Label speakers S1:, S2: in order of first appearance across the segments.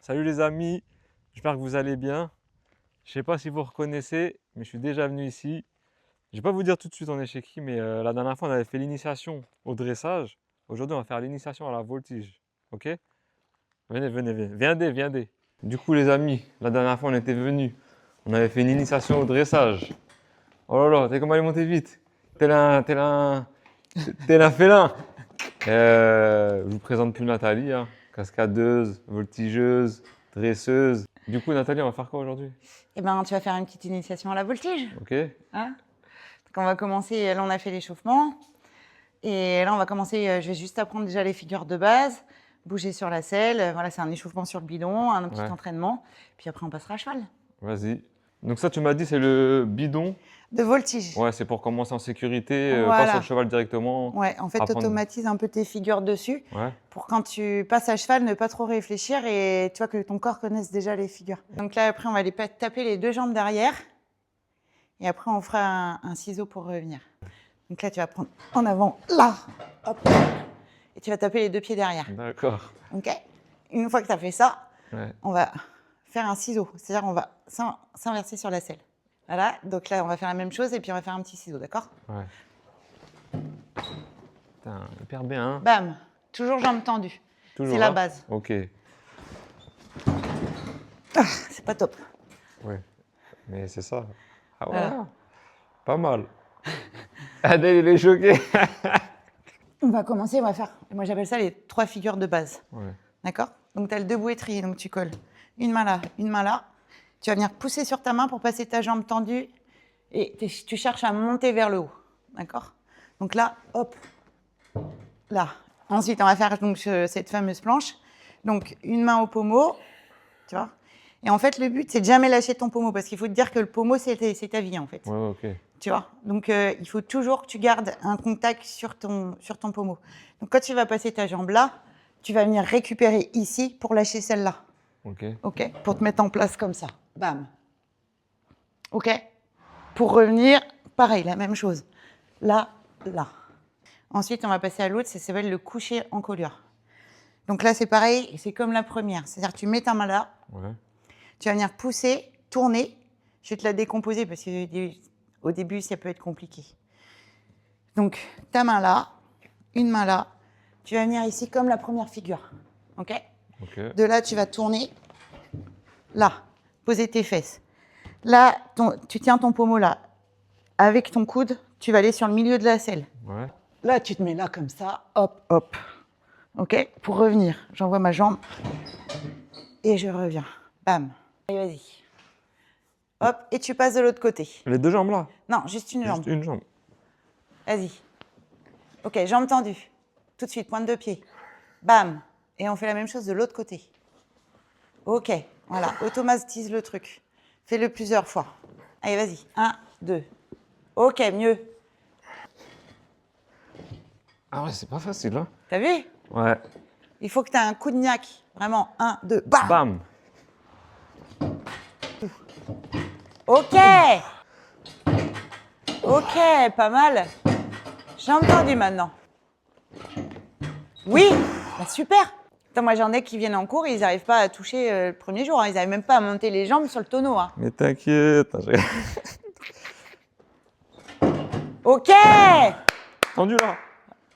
S1: Salut les amis, j'espère que vous allez bien. Je sais pas si vous reconnaissez, mais je suis déjà venu ici. Je vais pas vous dire tout de suite on est chez qui, mais la dernière fois on avait fait l'initiation au dressage. Aujourd'hui on va faire l'initiation à la voltige. Ok? Venez, venez, venez. Viendez. Du coup les amis, la dernière fois on était venus. On avait fait une initiation au dressage. Oh là là, t'as comment aller monter vite? Tel un félin. Je vous présente plus Nathalie, hein. Cascadeuse, voltigeuse, dresseuse. Du coup, Nathalie, on va faire quoi aujourd'hui?
S2: Eh ben, tu vas faire une petite initiation à la voltige.
S1: Ok?
S2: Hein. Donc, on va commencer, là on a fait l'échauffement. Et là on va commencer, je vais juste apprendre déjà les figures de base, bouger sur la selle. Voilà, c'est un échauffement sur le bidon, un petit
S1: Ouais.
S2: entraînement. Puis après on passera à cheval.
S1: Vas-y. Donc ça, tu m'as dit, c'est le bidon.
S2: De voltige.
S1: Ouais, c'est pour commencer en sécurité, pas
S2: Voilà.
S1: sur le cheval directement.
S2: Ouais, en fait, tu
S1: Apprendre-
S2: automatises un peu tes figures dessus
S1: Ouais.
S2: pour quand tu passes à cheval, ne pas trop réfléchir et tu vois que ton corps connaisse déjà les figures. Donc là, après, on va aller taper les deux jambes derrière et après, on fera un ciseau pour revenir. Donc là, tu vas prendre en avant, là, hop, et tu vas taper les deux pieds derrière.
S1: D'accord.
S2: Ok. Une fois que tu as fait ça,
S1: Ouais.
S2: on va faire un ciseau, c'est-à-dire on va s'inverser sur la selle. Voilà, donc là, on va faire la même chose et puis on va faire un petit ciseau, d'accord?
S1: Ouais. Putain, hyper bien, hein.
S2: Bam, toujours jambes tendues.
S1: Toujours
S2: C'est la
S1: là.
S2: base.
S1: Ok.
S2: C'est pas top.
S1: Ouais. Mais c'est ça. Ah ouais.
S2: Voilà.
S1: Pas mal. Adèle, il est choqué.
S2: On va commencer, on va faire, moi j'appelle ça les 3 figures de base.
S1: Ouais.
S2: D'accord? Donc tu as le debout étrier, donc tu colles une main là, une main là. Tu vas venir pousser sur ta main pour passer ta jambe tendue et tu cherches à monter vers le haut. D'accord? Donc là, hop, là. Ensuite, on va faire donc cette fameuse planche. Donc une main au pommeau, tu vois? Et en fait, le but, c'est de jamais lâcher ton pommeau parce qu'il faut te dire que le pommeau, c'est ta vie en fait.
S1: Ouais, ok.
S2: Tu vois, donc il faut toujours que tu gardes un contact sur ton pommeau. Donc quand tu vas passer ta jambe là, tu vas venir récupérer ici pour lâcher celle-là.
S1: Ok.
S2: Ok? Pour te mettre en place comme ça. Bam. Ok? Pour revenir, pareil, la même chose. Là, là. Ensuite, on va passer à l'autre, ça s'appelle le coucher en colure. Donc là, c'est pareil, c'est comme la première. C'est-à-dire que tu mets ta main là,
S1: Ouais.
S2: tu vas venir pousser, tourner. Je vais te la décomposer parce qu'au début, ça peut être compliqué. Donc, ta main là, une main là. Tu vas venir ici comme la première figure. OK?
S1: Ok.
S2: De là, tu vas tourner. Là, poser tes fesses. Là, tu tiens ton pommeau là. Avec ton coude, tu vas aller sur le milieu de la selle.
S1: Ouais.
S2: Là, tu te mets là comme ça. Hop, hop. OK? Pour revenir, j'envoie ma jambe. Et je reviens. Bam. Allez, vas-y. Hop, et tu passes de l'autre côté.
S1: Les deux jambes là?
S2: Non, juste une jambe.
S1: Juste une jambe.
S2: Vas-y. Ok, jambes tendues. Tout de suite, pointe de pied. Bam. Et on fait la même chose de l'autre côté. Ok, voilà, automatise le truc. Fais-le plusieurs fois. Allez, vas-y. 1, 2. Ok, mieux.
S1: Ah ouais, c'est pas facile, hein?
S2: T'as vu?
S1: Ouais.
S2: Il faut que tu aies un coup de niaque. Vraiment, 1, 2, bam.
S1: Bam!
S2: Ok. Ok, pas mal. Jambes tendues maintenant. Oui, bah super. Attends, moi j'en ai qui viennent en cours et ils n'arrivent pas à toucher le premier jour. Hein. Ils n'arrivent même pas à monter les jambes sur le tonneau. Hein.
S1: Mais t'inquiète.
S2: Ok.
S1: Tendu là.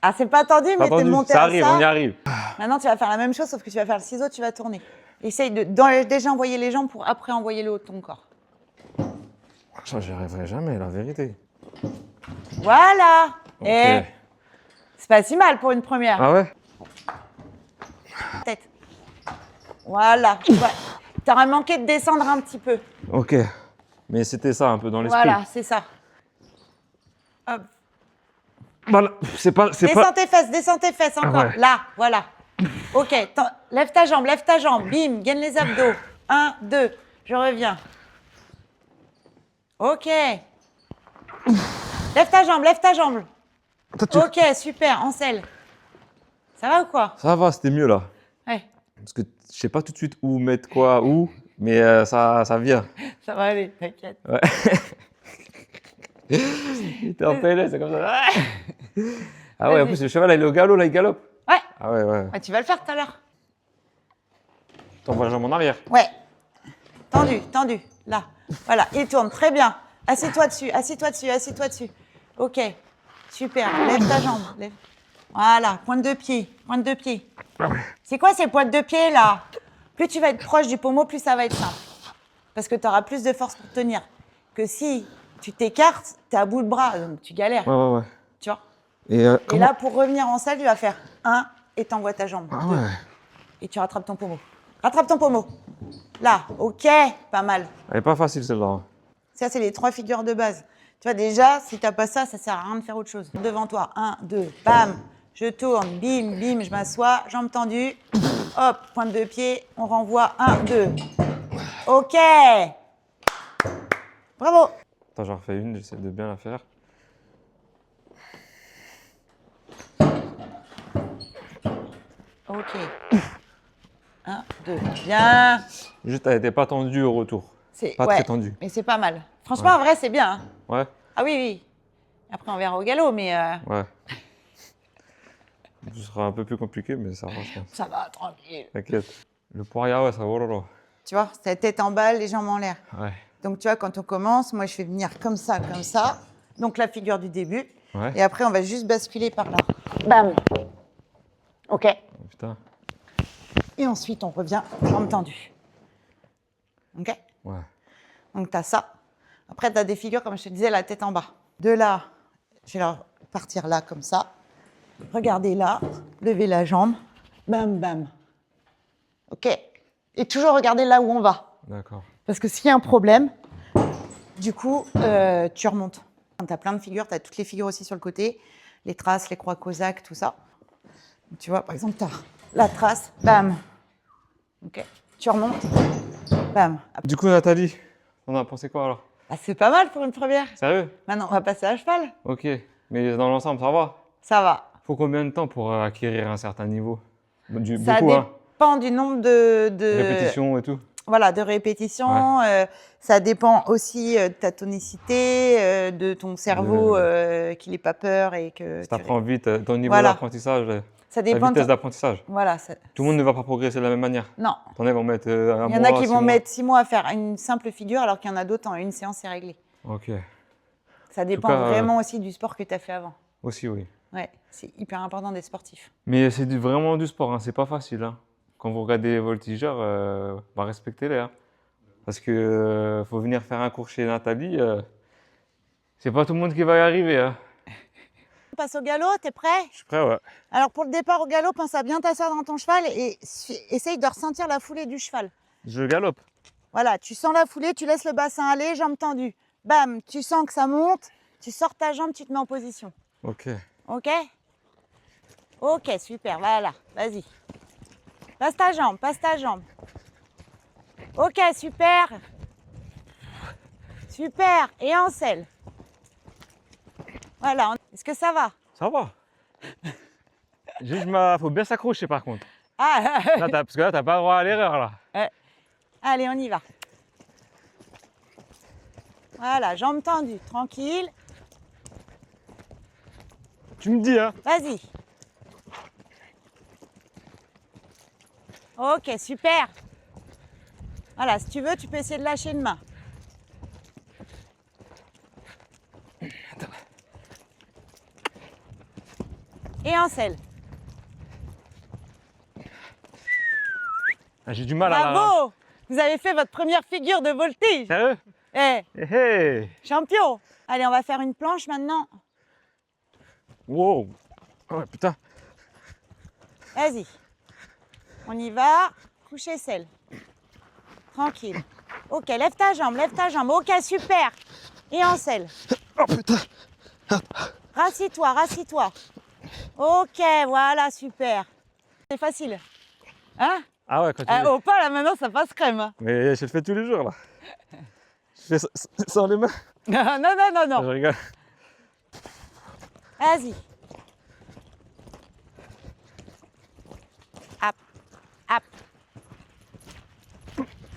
S2: Ah, c'est pas tendu, mais
S1: Pas
S2: t'es
S1: tendu.
S2: monté
S1: Ça
S2: à
S1: arrive,
S2: ça.
S1: on y arrive.
S2: Maintenant, tu vas faire la même chose, sauf que tu vas faire le ciseau, tu vas tourner. Essaye de déjà envoyer les jambes pour après envoyer le haut de ton corps.
S1: Ça, j'y arriverai jamais, la vérité.
S2: Voilà.
S1: Ok.
S2: Et c'est pas si mal pour une première.
S1: Ah ouais?
S2: Tête. Voilà. T'aurais manqué de descendre un petit peu.
S1: Ok. Mais c'était ça un peu dans l'esprit.
S2: Voilà, c'est ça. Hop.
S1: Voilà. C'est pas.
S2: Descends tes fesses encore.
S1: ouais.
S2: Là, voilà. Ok, lève ta jambe. Bim, gaine les abdos. 1, 2, je reviens. Ok. Lève ta jambe. Ok, super, en selle. Ça va ou quoi?
S1: Ça va, c'était mieux là.
S2: Ouais,
S1: Parce que je sais pas tout de suite où mettre quoi, où, mais ça vient.
S2: ça va aller, t'inquiète.
S1: Ouais. Il était en PLS, c'est comme ça. Ah ouais, en plus le cheval, là, il est au galop, là, il galope.
S2: Ouais.
S1: Ah ouais, ouais.
S2: Ouais, tu vas le faire tout à l'heure.
S1: T'envoies la jambe en arrière.
S2: Ouais. Tendu, tendu. Là. Voilà. Il tourne. Très bien. Assieds-toi dessus, assieds-toi dessus, assieds-toi dessus. Ok. Super. Lève ta jambe. Lève. Voilà. Pointe de pied. Pointe de pied. C'est quoi ces pointes de pied là? Plus tu vas être proche du pommeau, plus ça va être simple. Parce que tu auras plus de force pour tenir. Que si tu t'écartes, tu es à bout de bras, donc tu galères.
S1: Ouais.
S2: Tu vois?
S1: Et,
S2: Et là, pour revenir en salle, tu vas faire 1 et t'envoies ta jambe.
S1: Ah
S2: 2.
S1: ouais.
S2: Et tu rattrapes ton pommeau. Rattrape ton pommeau. Là, ok, pas mal.
S1: Elle est pas facile celle-là. Hein.
S2: Ça, c'est les 3 figures de base. Tu vois, déjà, si tu n'as pas ça, ça sert à rien de faire autre chose. Devant toi, 1, 2, bam, je tourne, bim, bim, je m'assois, jambes tendues. Hop, pointe de pied, on renvoie, 1, 2. Ok. Bravo.
S1: Attends, j'en refais une, j'essaie de bien la faire.
S2: Ok. 1, 2, bien.
S1: Juste, elle n'était pas tendue au retour. Pas
S2: ouais,
S1: très tendue.
S2: mais c'est pas mal. Franchement, en vrai, c'est bien. Hein.
S1: Ouais.
S2: Ah oui, oui. Après, on verra au galop, mais
S1: Ouais. Ce sera un peu plus compliqué, mais ça va, je pense.
S2: ça va, tranquille.
S1: T'inquiète. Le poirier, ouais, ça va, oh là là.
S2: Tu vois, c'est la tête en bas, les jambes en l'air.
S1: Ouais.
S2: Donc, tu vois, quand on commence, moi, je fais venir comme ça, comme ça. Donc, la figure du début.
S1: Ouais.
S2: Et après, on va juste basculer par là. Bam. OK.
S1: Oh, putain.
S2: Et ensuite, on revient, jambes tendues. OK?
S1: Ouais.
S2: Donc, tu as ça. Après, tu as des figures, comme je te disais, la tête en bas. De là, je vais leur partir là, comme ça. Regardez là, levez la jambe. Bam, bam. OK? Et toujours regarder là où on va.
S1: D'accord.
S2: Parce que s'il y a un problème, du coup, tu remontes. Tu as plein de figures, tu as toutes les figures aussi sur le côté, les traces, les croix cosaques, tout ça. Tu vois, par exemple, tu as la trace, bam. OK. Tu remontes, bam.
S1: Du coup, Nathalie, on a pensé quoi alors?
S2: Ah, c'est pas mal pour une première.
S1: Sérieux?
S2: Maintenant, on va passer à cheval.
S1: Ok. Mais dans l'ensemble, ça va?
S2: Ça va.
S1: Faut combien de temps pour acquérir un certain niveau?
S2: Ça
S1: Beaucoup, hein?
S2: dépend du nombre de
S1: Répétitions et tout.
S2: Voilà, de répétitions. Ça dépend aussi de ta tonicité, de ton cerveau qu'il n'ait pas peur et que.
S1: Si t'apprends vite, ton niveau
S2: Voilà.
S1: d'apprentissage,
S2: Ça
S1: ta
S2: dépend.
S1: vitesse d'apprentissage.
S2: Voilà.
S1: Tout le monde ne va pas progresser de la même manière.
S2: Non.
S1: T'en as qui vont mettre un
S2: Il y en
S1: mois,
S2: a qui
S1: 6
S2: vont
S1: mois.
S2: mettre 6 mois à faire une simple figure, alors qu'il y en a d'autres en une séance, c'est réglé.
S1: Ok.
S2: Ça dépend
S1: cas,
S2: vraiment aussi du sport que tu as fait avant.
S1: Aussi, oui.
S2: Ouais, c'est hyper important d'être sportif.
S1: Mais c'est vraiment du sport, hein. C'est pas facile. Hein. Quand vous regardez les voltigeurs, respectez-les. Hein. Parce que faut venir faire un cours chez Nathalie. C'est pas tout le monde qui va y arriver. Hein.
S2: On passe au galop, t'es prêt?
S1: Je suis prêt, ouais.
S2: Alors pour le départ au galop, pense à bien t'asseoir dans ton cheval et essaye de ressentir la foulée du cheval.
S1: Je galope.
S2: Voilà, tu sens la foulée, tu laisses le bassin aller, jambes tendues. Bam, tu sens que ça monte, tu sors ta jambe, tu te mets en position.
S1: Ok.
S2: Ok? Ok, super, voilà, vas-y. Passe ta jambe, passe ta jambe. Ok, super. Super, et en selle. Voilà, est-ce que ça va?
S1: Ça va. Juste, faut bien s'accrocher par contre.
S2: Ah,
S1: Là, parce que là, t'as pas le droit à l'erreur là.
S2: allez, on y va. Voilà, jambes tendues, tranquille.
S1: Tu me dis, hein.
S2: Vas-y. Ok, super. Voilà, si tu veux, tu peux essayer de lâcher une main. Et en selle.
S1: Ah, j'ai du mal à.
S2: Bravo! Vous avez fait votre première figure de voltige.
S1: Sérieux?
S2: Eh,
S1: Hé.
S2: champion! Allez, on va faire une planche maintenant.
S1: Wow. Oh, putain.
S2: Vas-y. On y va. Coucher selle. Tranquille. Ok, lève ta jambe, lève ta jambe. Ok, super. Et en selle.
S1: Oh putain.
S2: Rassis-toi, rassis-toi. Ok, voilà, super. C'est facile. Hein?
S1: Ah ouais, quand tu
S2: Au pas, là, maintenant, ça passe crème. Hein.
S1: Mais je le fais tous les jours là. Je fais sans les mains.
S2: non, non, non,
S1: Je
S2: non.
S1: rigole.
S2: Vas-y. Hop, hop.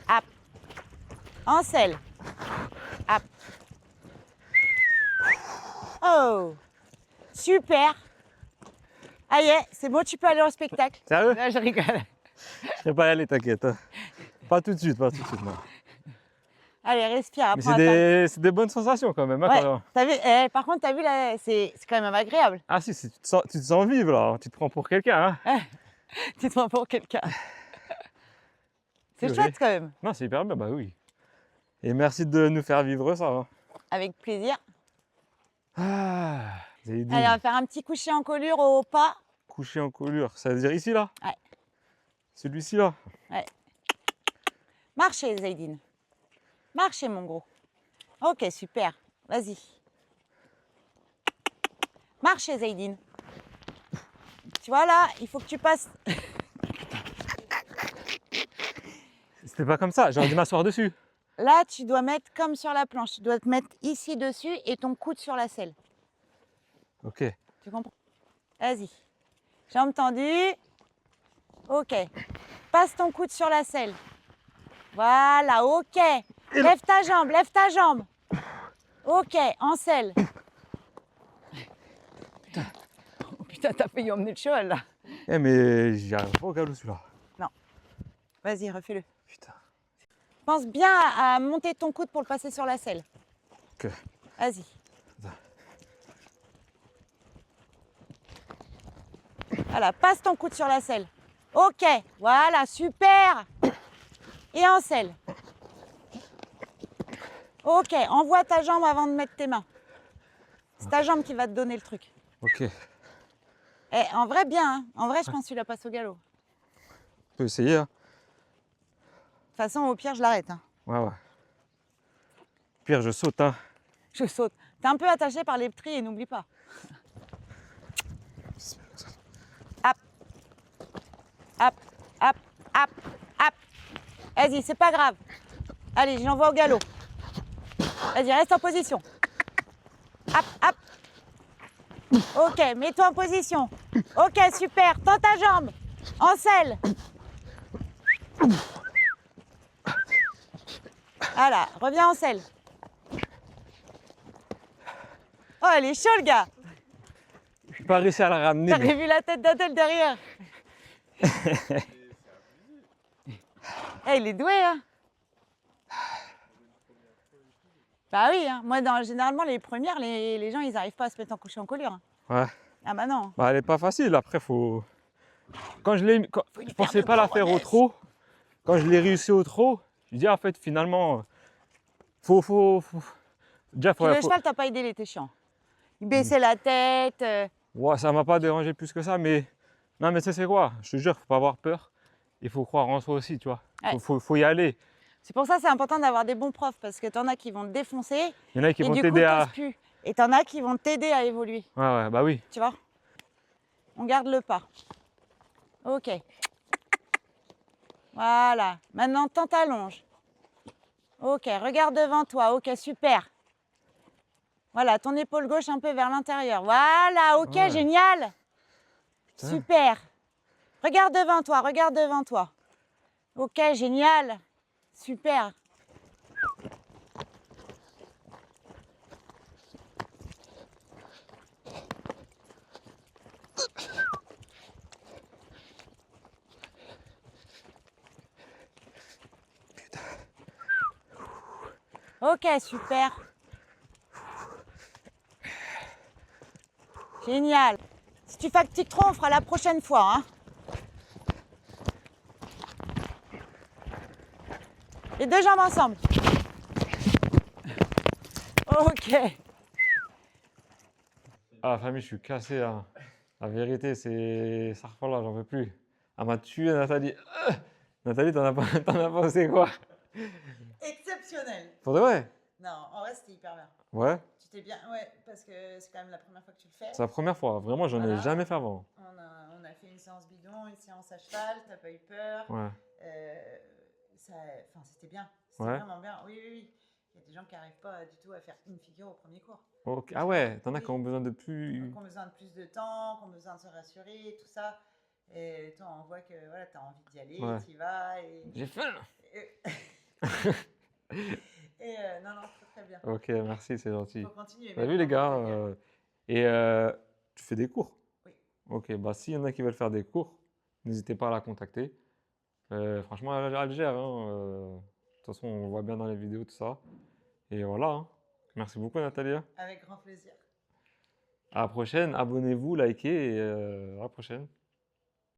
S2: Hop. En selle. Hop. Oh. Super. Ah yeah, c'est bon, tu peux aller au spectacle.
S1: Sérieux?
S2: Là, je rigole.
S1: Je serais pas allé, t'inquiète. Hein. Pas tout de suite, pas tout de suite, non.
S2: Allez, respire,
S1: Mais
S2: apprends à faire.
S1: c'est des bonnes sensations quand même. Hein,
S2: Ouais,
S1: quand-
S2: t'as vu, par contre, t'as vu là, c'est quand même agréable.
S1: Ah si, tu te sens vivre là, tu te prends pour quelqu'un. Hein.
S2: Tu te prends pour quelqu'un. C'est
S1: Purée.
S2: chouette quand même.
S1: Non, c'est hyper bien, bah oui. Et merci de nous faire vivre ça. Hein.
S2: Avec plaisir.
S1: Ah,
S2: Allez, on
S1: Zaydine,
S2: va faire un petit coucher en colure au pas.
S1: couché en colure, ça veut dire ici là?
S2: Ouais.
S1: Celui-ci là?
S2: Marchez, Zaydine. Marchez, mon gros. Ok, super. Vas-y. Marchez, Zaydine. Tu vois là, il faut que tu passes.
S1: C'était pas comme ça, j'aurais dû m'asseoir dessus.
S2: Là, tu dois mettre comme sur la planche. Tu dois te mettre ici dessus et ton coude sur la selle.
S1: Ok.
S2: Tu comprends? Vas-y. Jambes tendues. Ok. Passe ton coude sur la selle. Voilà, ok. Lève ta jambe, lève ta jambe. Ok, en selle. Oh putain, t'as failli emmener le cheval là.
S1: Eh mais j'y arrive pas au galop celui-là.
S2: Vas-y, refais-le.
S1: Putain.
S2: Pense bien à monter ton coude pour le passer sur la selle.
S1: Ok.
S2: Vas-y. Voilà, passe ton coude sur la selle. Ok, voilà, super. Et en selle. Ok, envoie ta jambe avant de mettre tes mains. C'est ta jambe qui va te donner le truc.
S1: Ok.
S2: Eh, en vrai, bien. Hein. En vrai, je pense que tu la passes au galop. De
S1: On peut essayer. Hein.
S2: toute façon, au pire, je l'arrête. Hein.
S1: Ouais, ouais. Pire, je saute. Hein.
S2: Je saute. T'es un peu attaché par les petits et n'oublie pas. Hop, hop, hop, hop, hop. Vas-y, c'est pas grave. Allez, je l'envoie au galop. Vas-y, reste en position. Hop, hop. Ok, mets-toi en position. Ok, super. Tends ta jambe. En selle. Voilà, reviens en selle. Oh, elle est chaud, le gars.
S1: J'ai pas réussi à la ramener.
S2: T'avais vu la tête d'Adèle derrière. Eh, il est doué, hein. Bah oui, hein. Moi, généralement, les premières, les gens, ils n'arrivent pas à se mettre en coucher en colure. Hein.
S1: Ouais.
S2: Ah bah non.
S1: Bah, elle est pas facile. Après, faut. Quand je l'ai, je pensais pas la faire au
S2: coronesse.
S1: trot. Quand je l'ai réussi au trot, je dis en fait finalement, faut. Déjà,
S2: Puis le cheval, t'as pas aidé, il était chiant. Il baissait la tête.
S1: Ouais, ça m'a pas dérangé plus que ça, mais non, mais tu sais c'est quoi? Je te jure, faut pas avoir peur. Il faut croire en soi aussi, tu vois.
S2: Ouais.
S1: Faut y aller.
S2: C'est pour ça que c'est important d'avoir des bons profs, parce que t'en as qui vont te défoncer.
S1: Il y en a qui
S2: Et
S1: vont
S2: du coup,
S1: t'aider à.
S2: t'oses plus. Et t'en as qui vont t'aider à évoluer.
S1: Ouais, ouais, bah oui.
S2: Tu vois? On garde le pas. Ok. Voilà. Maintenant, tends ta longe. Ok, regarde devant toi. Ok, super. Voilà, ton épaule gauche un peu vers l'intérieur. Voilà, ok,
S1: Ouais.
S2: génial.
S1: Putain.
S2: Super. Regarde devant toi, regarde devant toi. Ok, génial. Super. Ok, super. Génial. Si tu fatigues trop, on fera la prochaine fois. Hein. Les deux jambes ensemble. Ok.
S1: Ah, la famille, je suis cassé là. La vérité, c'est. Ça refait là, j'en veux plus. Elle m'a tué, Nathalie. Nathalie, t'en as pensé quoi?
S2: Exceptionnel.
S1: Pour de vrai?
S2: Non, en vrai, c'était hyper bien.
S1: Ouais,
S2: Tu t'es bien. Ouais, parce que c'est quand même la première fois que tu le fais.
S1: c'est la première fois. Vraiment, j'en ai
S2: Voilà.
S1: jamais fait avant.
S2: On a fait une séance bidon, une séance à cheval, t'as pas eu peur.
S1: Ouais.
S2: C'était bien. C'était
S1: Ouais.
S2: vraiment bien. Oui, oui, oui. Il y a des gens qui n'arrivent pas du tout à faire une figure au premier cours.
S1: Ok. Ah ouais, t'en as qui ont besoin de plus.
S2: Qui ont besoin de plus de temps, qui ont besoin de se rassurer, tout ça. Et toi, on voit que voilà, tu as envie d'y aller,
S1: Ouais.
S2: tu y vas. Et,
S1: J'ai faim.
S2: non, non, c'est très bien.
S1: Ok, merci, c'est gentil.
S2: Il faut continuer.
S1: T'as vu les gars tu fais des cours?
S2: Oui.
S1: Ok, bah s'il y en a qui veulent faire des cours, n'hésitez pas à la contacter. Franchement, elle gère, hein, de toute façon, on voit bien dans les vidéos, tout ça. Et voilà, hein. Merci beaucoup, Natalia.
S2: Avec grand plaisir.
S1: À la prochaine, abonnez-vous, likez et à la prochaine.